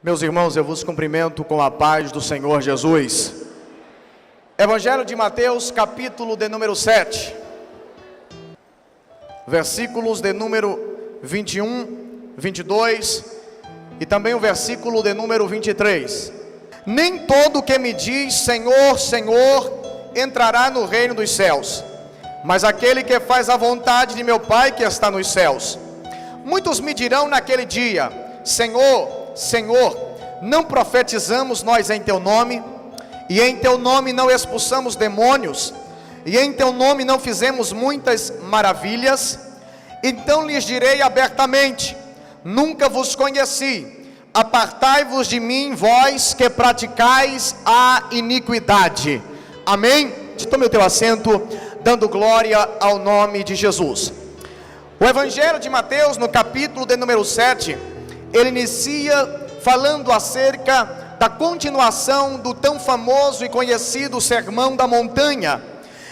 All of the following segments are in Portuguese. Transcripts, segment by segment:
Meus irmãos, eu vos cumprimento com a paz do Senhor Jesus. Evangelho de Mateus, capítulo de número 7, versículos de número 21, 22 e também o versículo de número 23. Nem todo que me diz Senhor, Senhor, entrará no reino dos céus, mas aquele que faz a vontade de meu Pai que está nos céus. Muitos me dirão naquele dia: Senhor, Senhor, não profetizamos nós em teu nome, e em teu nome não expulsamos demônios, e em teu nome não fizemos muitas maravilhas? Então lhes direi abertamente: nunca vos conheci, apartai-vos de mim, vós que praticais a iniquidade. Amém? Tome o teu assento, dando glória ao nome de Jesus. O Evangelho de Mateus, no capítulo de número 7, ele inicia falando acerca da continuação do tão famoso e conhecido Sermão da Montanha.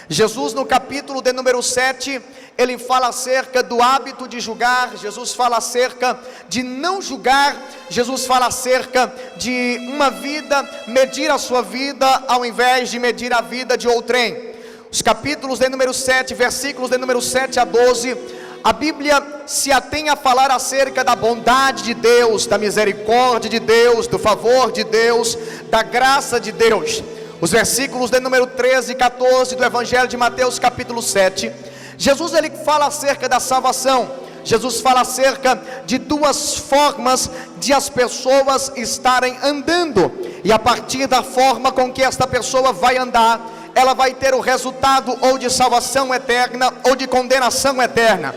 Jesus, no capítulo de número 7, ele fala acerca do hábito de julgar, Jesus fala acerca de não julgar, Jesus fala acerca de uma vida, medir a sua vida ao invés de medir a vida de outrem. Os capítulos de número 7, versículos de número 7 a 12, a Bíblia se atém a falar acerca da bondade de Deus, da misericórdia de Deus, do favor de Deus, da graça de Deus. Os versículos de número 13 e 14 do Evangelho de Mateus, capítulo 7, Jesus ele fala acerca da salvação. Jesus fala acerca de duas formas de as pessoas estarem andando, e a partir da forma com que esta pessoa vai andar, ela vai ter o resultado ou de salvação eterna ou de condenação eterna.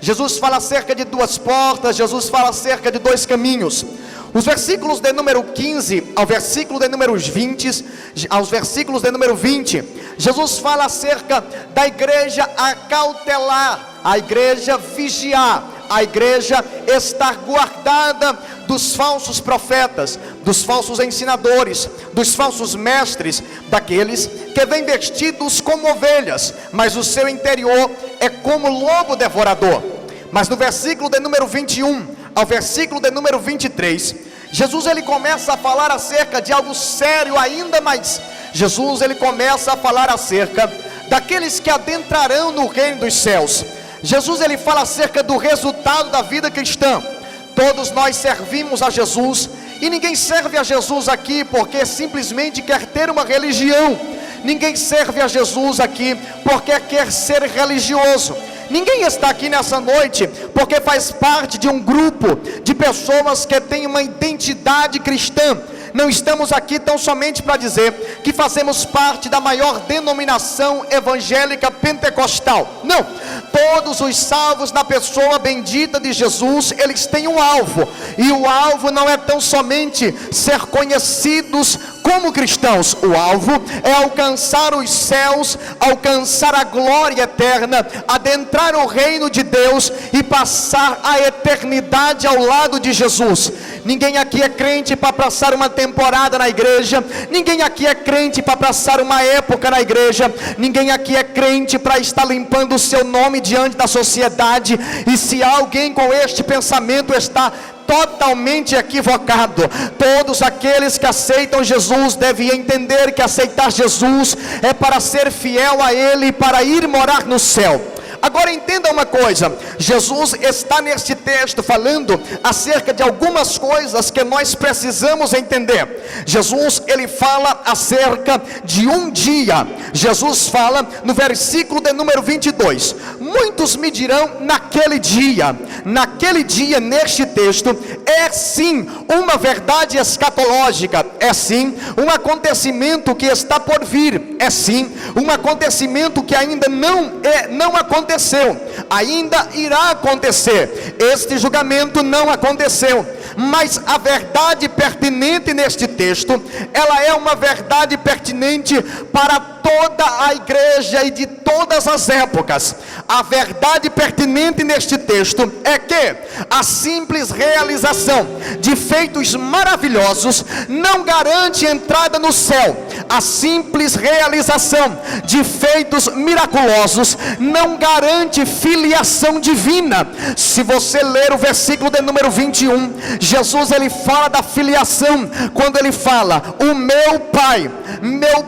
Jesus fala acerca de duas portas, Jesus fala acerca de dois caminhos. Os versículos de número 15 ao versículo de número 20, aos versículos de número 20, Jesus fala acerca da igreja acautelar, a igreja vigiar, a igreja estar guardada dos falsos profetas, dos falsos ensinadores, dos falsos mestres, daqueles que vêm vestidos como ovelhas, mas o seu interior é como lobo devorador. Mas no versículo de número 21 ao versículo de número 23, Jesus ele começa a falar acerca de algo sério ainda mais. Jesus ele começa a falar acerca daqueles que adentrarão no reino dos céus. Jesus ele fala acerca do resultado da vida cristã. Todos nós servimos a Jesus, e ninguém serve a Jesus aqui porque simplesmente quer ter uma religião. Ninguém serve a Jesus aqui porque quer ser religioso. Ninguém está aqui nessa noite porque faz parte de um grupo de pessoas que tem uma identidade cristã. Não estamos aqui tão somente para dizer que fazemos parte da maior denominação evangélica pentecostal. Não, todos os salvos na pessoa bendita de Jesus, eles têm um alvo, e o alvo não é tão somente ser conhecidos como cristãos. O alvo é alcançar os céus, alcançar a glória eterna, adentrar o reino de Deus e passar a eternidade ao lado de Jesus. Ninguém aqui é crente para passar uma temporada na igreja, ninguém aqui é crente para passar uma época na igreja, ninguém aqui é crente para estar limpando o seu nome diante da sociedade. E se alguém com este pensamento está totalmente equivocado. Todos aqueles que aceitam Jesus devem entender que aceitar Jesus é para ser fiel a Ele e para ir morar no céu. Agora entenda uma coisa, Jesus está neste texto falando acerca de algumas coisas que nós precisamos entender. Jesus ele fala acerca de um dia. Jesus fala no versículo de número 22, muitos me dirão naquele dia. Naquele dia, neste texto, é sim uma verdade escatológica, é sim um acontecimento que está por vir, é sim um acontecimento que ainda não aconteceu, ainda irá acontecer. Este julgamento não aconteceu, mas a verdade pertinente neste texto, ela é uma verdade pertinente para toda a igreja e de todas as épocas. A verdade pertinente neste texto é que a simples realização de feitos maravilhosos não garante entrada no céu. a simples realização de feitos miraculosos não garante filiação divina. Se você ler o versículo de número 21, Jesus ele fala da filiação, quando ele fala, o meu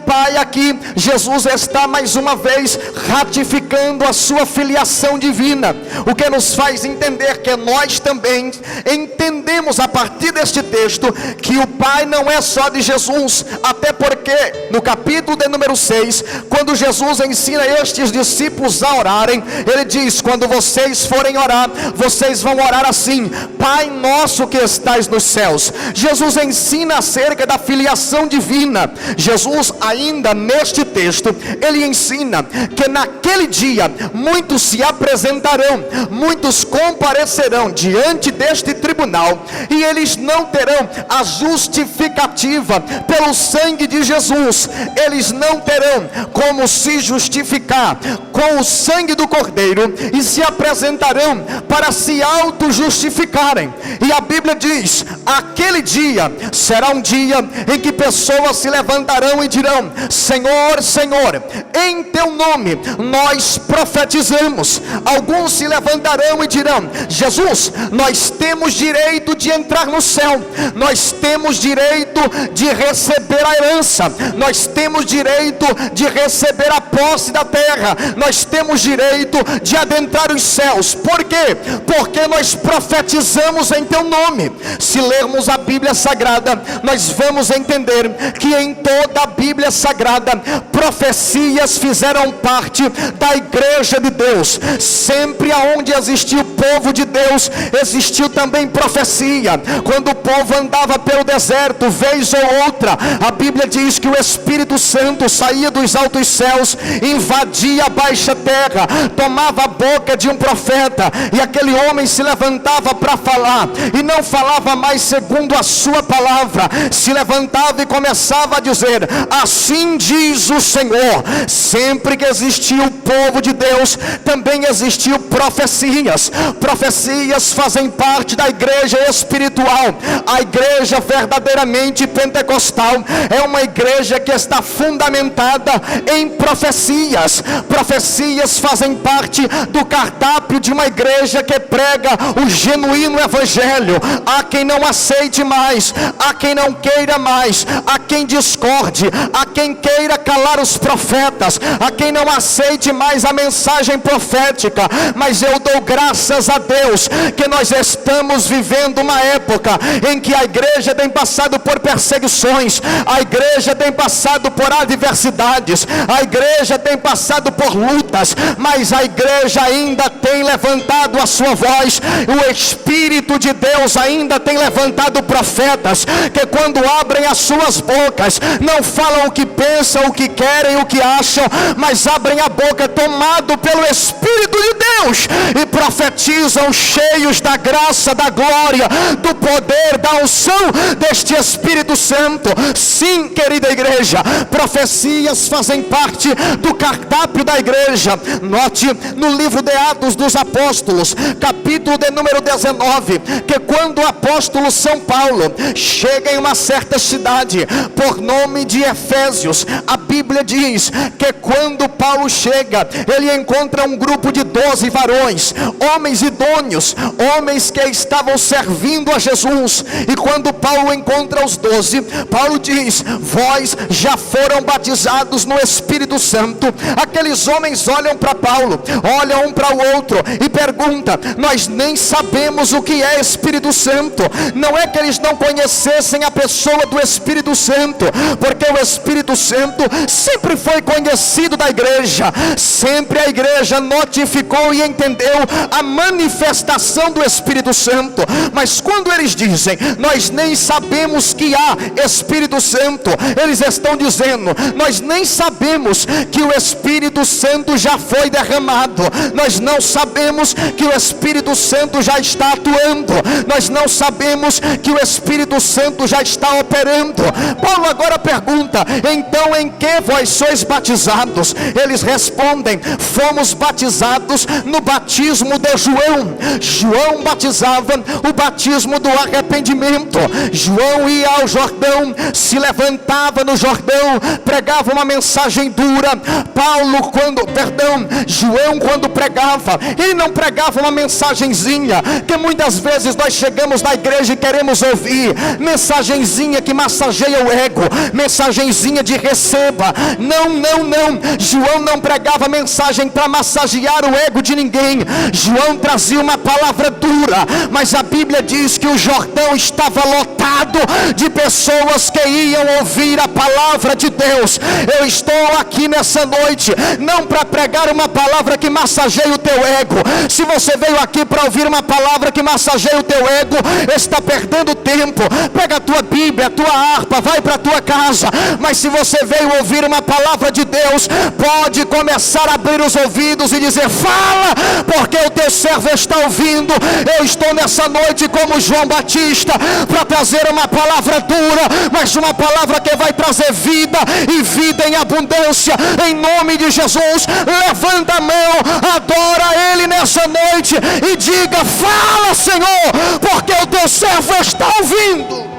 Pai aqui, Jesus está mais uma vez ratificando a sua filiação divina, o que nos faz entender que nós também entendemos a partir deste texto, que o Pai não é só de Jesus, até porque no capítulo de número 6, quando Jesus ensina estes discípulos a orarem, ele diz, quando vocês forem orar, vocês vão orar assim, Pai nosso que estais nos céus. Jesus ensina acerca da filiação divina. Jesus ainda neste texto, ele ensina que naquele dia, muitos se apresentarão, muitos comparecerão diante deste tribunal, e eles não terão a justificativa pelo sangue de Jesus, eles não terão como se justificar com o sangue do Cordeiro, e se apresentarão para se auto-justificarem. E a Bíblia diz, aquele dia será um dia em que pessoas se levantarão e dirão, Senhor, Senhor, em teu nome nós profetizamos. Alguns se levantarão e dirão, Jesus, nós temos direito de entrar no céu, nós temos direito de receber a herança, nós temos direito de receber a posse da terra, nós temos direito de adentrar os céus. Por quê? Porque nós profetizamos em teu nome. Se lermos a Bíblia Sagrada, nós vamos entender que em toda a Bíblia Sagrada, profecias fizeram parte da igreja de Deus. Sempre aonde existiu o povo de Deus, existiu também profecia. Quando o povo andava pelo deserto, vez ou outra, a Bíblia diz que o Espírito Santo saía dos altos céus, invadia a baixa terra, tomava a boca de um profeta, e aquele homem se levantava para falar, e não falava mais segundo a sua palavra, se levantava e começava a dizer, assim diz o Senhor. Sempre que existiu o povo de Deus, também existiu profecias. Profecias fazem parte da igreja espiritual. A igreja verdadeiramente pentecostal é uma igreja que está fundamentada em profecias. Profecias fazem parte do cardápio de uma igreja que prega o genuíno evangelho. Há quem não aceite mais, há quem não queira mais, há quem discorde, há quem queira calar os profetas, há quem não aceite mais a mensagem profética, mas eu dou graças a Deus que nós estamos vivendo uma época em que a igreja tem passado por perseguições, a igreja tem passado por adversidades, a igreja tem passado por lutas, mas a igreja ainda tem levantado a sua voz. O Espírito de Deus ainda tem levantado profetas que quando abrem as suas bocas, não falam o que pensam, o que querem, o que acham, mas abrem a boca tomado pelo Espírito de Deus e profetizam cheios da graça, da glória, do poder, da unção deste Espírito Santo. Sim, querida igreja, profecias fazem parte do cardápio da igreja. Note no livro de Atos dos Apóstolos, capítulo de número 19, que quando o apóstolo São Paulo chega em uma certa cidade por nome de Efésios, a Bíblia diz que quando Paulo chega, ele encontra um grupo de 12 varões, homens idôneos, homens que estavam servindo a Jesus. E quando Paulo encontra os 12, Paulo diz, vós já foram batizados no Espírito Santo. Aqueles homens olham para Paulo, olham um para o outro e perguntam, nós nem sabemos o que é Espírito Santo. Não é que eles não conhecessem a pessoa do Espírito Santo, porque o Espírito Santo sempre foi conhecido da igreja, sempre a igreja notificou e entendeu a manifestação do Espírito Santo. Mas quando eles dizem, nós nem sabemos que há Espírito Santo, eles estão dizendo, nós nem sabemos que o Espírito Santo já foi derramado, nós não sabemos que o Espírito Santo já está atuando, nós não sabemos que o Espírito Santo já está operando. Paulo agora pergunta, então em que que vós sois batizados? Eles respondem: fomos batizados no batismo de João. João batizava o batismo do arrependimento. João ia ao Jordão, se levantava no Jordão, pregava uma mensagem dura. João quando pregava, ele não pregava uma mensagenzinha que muitas vezes nós chegamos na igreja e queremos ouvir, mensagenzinha que massageia o ego, mensagenzinha de receba. Não. João não pregava mensagem para massagear o ego de ninguém. João trazia uma palavra dura, mas a Bíblia diz que o Jordão estava lotado de pessoas que iam ouvir a palavra de Deus. Eu estou aqui nessa noite não para pregar uma palavra que massageie o teu ego. Se você veio aqui para ouvir uma palavra que massageie o teu ego, está perdendo tempo. Pega a tua Bíblia, a tua harpa, vai para a tua casa. Mas se você veio ouvir uma palavra de Deus, pode começar a abrir os ouvidos e dizer: fala, porque o teu servo está ouvindo. Eu estou nessa noite como João Batista para trazer uma palavra dura, mas uma palavra que vai trazer vida e vida em abundância. Em nome de Jesus, levanta a mão, adora Ele nessa noite e diga: fala, Senhor, porque o teu servo está ouvindo.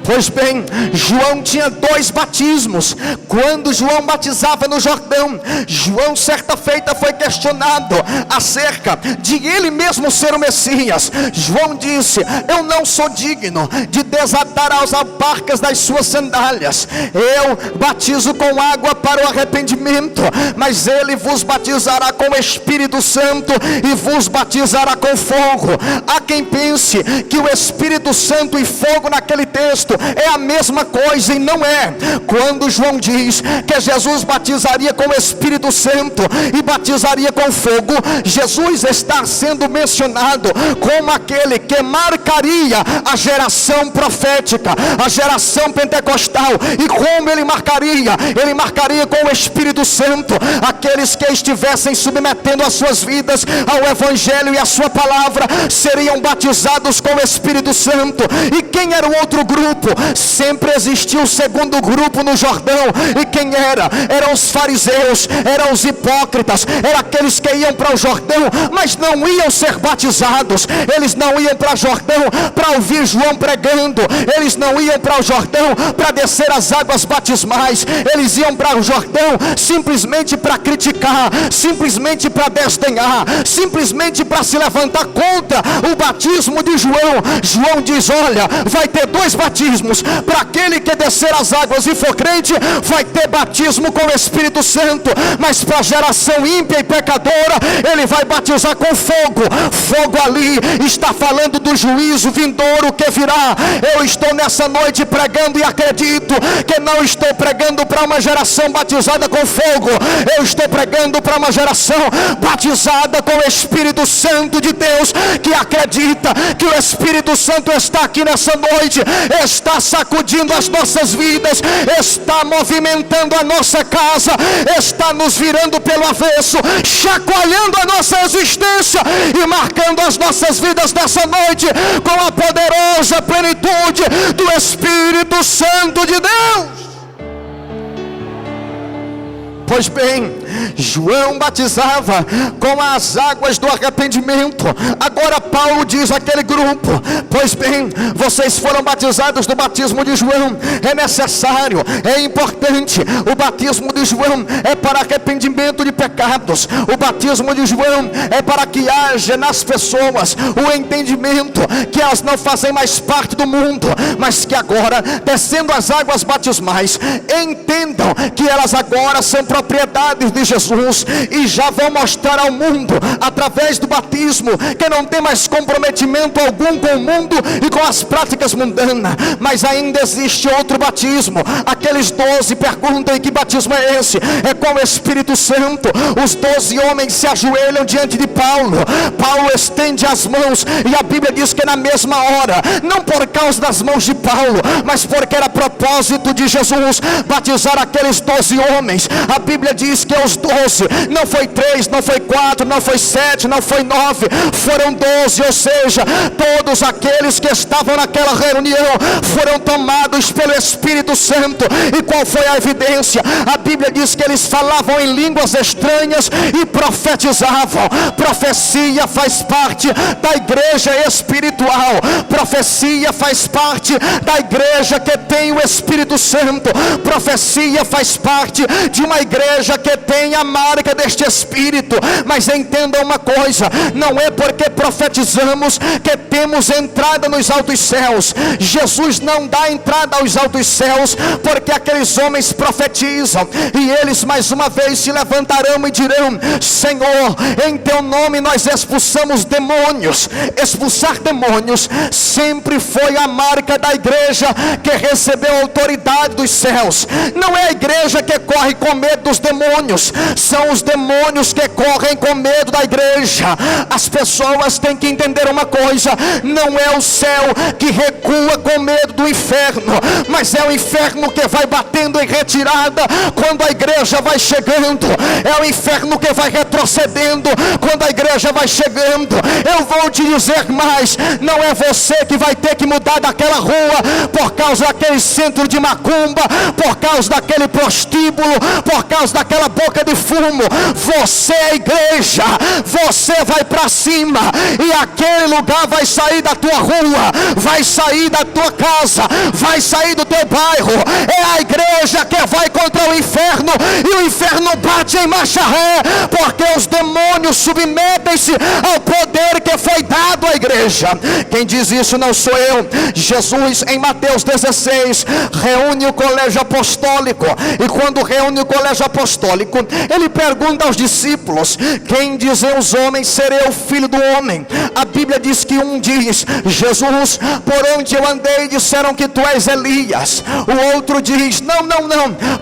Pois bem, João tinha 2 batismos. Quando João batizava no Jordão, João certa feita foi questionado acerca de ele mesmo ser o Messias. João disse: eu não sou digno de desatar as alparcas das suas sandálias. Eu batizo com água para o arrependimento, mas ele vos batizará com o Espírito Santo e vos batizará com fogo. Há quem pense que o Espírito Santo e fogo naquele texto é a mesma coisa, e não é. Quando João diz que Jesus batizaria com o Espírito Santo e batizaria com fogo, Jesus está sendo mencionado como aquele que marcaria a geração profética, a geração pentecostal. E como ele marcaria? Ele marcaria com o Espírito Santo aqueles que estivessem submetendo as suas vidas ao Evangelho e a sua palavra seriam batizados com o Espírito Santo. E quem era o outro grupo? Sempre existiu o segundo grupo no Jordão. E quem era? Eram os fariseus, eram os hipócritas, eram aqueles que iam para o Jordão, mas não iam ser batizados. Eles não iam para o Jordão para ouvir João pregando. Eles não iam para o Jordão para descer as águas batismais. Eles iam para o Jordão simplesmente para criticar, simplesmente para desdenhar, simplesmente para se levantar contra o batismo de João. João diz: olha, vai ter 2 batismos. Para aquele que descer as águas e for crente, vai ter batismo com o Espírito Santo. Mas para a geração ímpia e pecadora, ele vai batizar com fogo. Fogo ali está falando do juízo vindouro que virá. Eu estou nessa noite pregando e acredito que não estou pregando para uma geração batizada com fogo. Eu estou pregando para uma geração batizada com o Espírito Santo de Deus, que acredita que o Espírito Santo está aqui nessa noite, está sacudindo as nossas vidas, está movimentando a nossa casa, está nos virando pelo avesso, chacoalhando a nossa existência e marcando as nossas vidas nessa noite com a poderosa plenitude do Espírito Santo de Deus. Pois bem, João batizava com as águas do arrependimento. Agora Paulo diz àquele grupo: pois bem, vocês foram batizados do batismo de João. É necessário, é importante. O batismo de João é para arrependimento de pecados. O batismo de João é para que haja nas pessoas o entendimento que elas não fazem mais parte do mundo, mas que agora, descendo as águas batismais, entendam que elas agora são propriedades de Jesus, e já vão mostrar ao mundo, através do batismo, que não tem mais comprometimento algum com o mundo e com as práticas mundanas. Mas ainda existe outro batismo. Aqueles 12 perguntam: e que batismo é esse? É com o Espírito Santo. Os 12 homens se ajoelham diante de Paulo. Paulo estende as mãos, e a Bíblia diz que na mesma hora, não por causa das mãos de Paulo, mas porque era propósito de Jesus batizar aqueles 12 homens, a Bíblia diz que os 12 12, não foi 3, não foi 4, não foi 7, não foi 9, foram 12, ou seja, todos aqueles que estavam naquela reunião foram tomados pelo Espírito Santo. E qual foi a evidência? A Bíblia diz que eles falavam em línguas estranhas e profetizavam. Profecia faz parte da igreja espiritual. Profecia faz parte da igreja que tem o Espírito Santo. Profecia faz parte de uma igreja que tem a marca deste Espírito. Mas entenda uma coisa: não é porque profetizamos que temos entrada nos altos céus. Jesus não dá entrada aos altos céus porque aqueles homens profetizam, e eles mais uma vez se levantarão e dirão: Senhor, em teu nome nós expulsamos demônios. Expulsar demônios sempre foi a marca da igreja que recebeu a autoridade dos céus. Não é a igreja que corre com medo dos demônios, são os demônios que correm com medo da igreja. As pessoas têm que entender uma coisa: não é o céu que recua com medo do inferno, mas é o inferno que vai batendo em retirada quando a igreja vai chegando. É o inferno que vai retrocedendo quando a igreja vai chegando. Eu vou te dizer mais: não é você que vai ter que mudar daquela rua por causa daquele centro de macumba, por causa daquele prostíbulo, por causa daquela boca de fumo. Você é a igreja, você vai para cima, e aquele lugar vai sair da tua rua, vai sair da tua casa, vai sair do teu bairro. É a igreja que vai contra o inferno, e o inferno bate em marcha ré, porque os demônios submetem-se ao poder que foi dado à igreja. Quem diz isso não sou eu. Jesus, em Mateus 16, reúne o colégio apostólico, e quando reúne o colégio apostólico, ele pergunta aos discípulos: quem dizem os homens ser eu, filho do homem? A Bíblia diz que um diz: Jesus, por onde eu andei disseram que tu és Elias. O outro diz: não,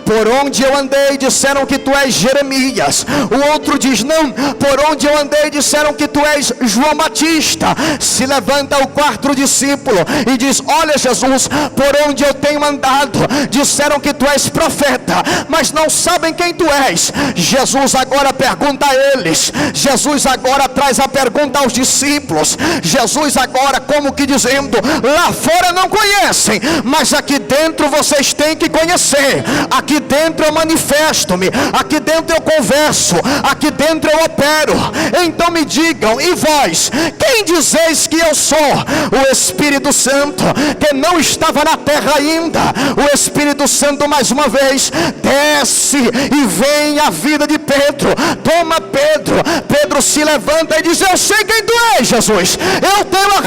por onde eu andei disseram que tu és Jeremias. O outro diz: não, por onde eu andei disseram que tu és João Batista. Se levanta o quarto discípulo e diz: olha Jesus, por onde eu tenho andado disseram que tu és profeta, mas não sabem quem tu és. Jesus agora pergunta a eles, Jesus agora traz a pergunta aos discípulos. Jesus agora como que dizendo: lá fora não conhecem, mas aqui dentro vocês têm que conhecer. Aqui dentro eu manifesto-me, aqui dentro eu converso, aqui dentro eu opero. Então me digam, e vós, quem dizeis que eu sou? O Espírito Santo, que não estava na terra ainda, o Espírito Santo mais uma vez desce e vem a vida de Pedro. Toma Pedro. Pedro se levanta e diz: eu sei quem tu és, Jesus, eu tenho a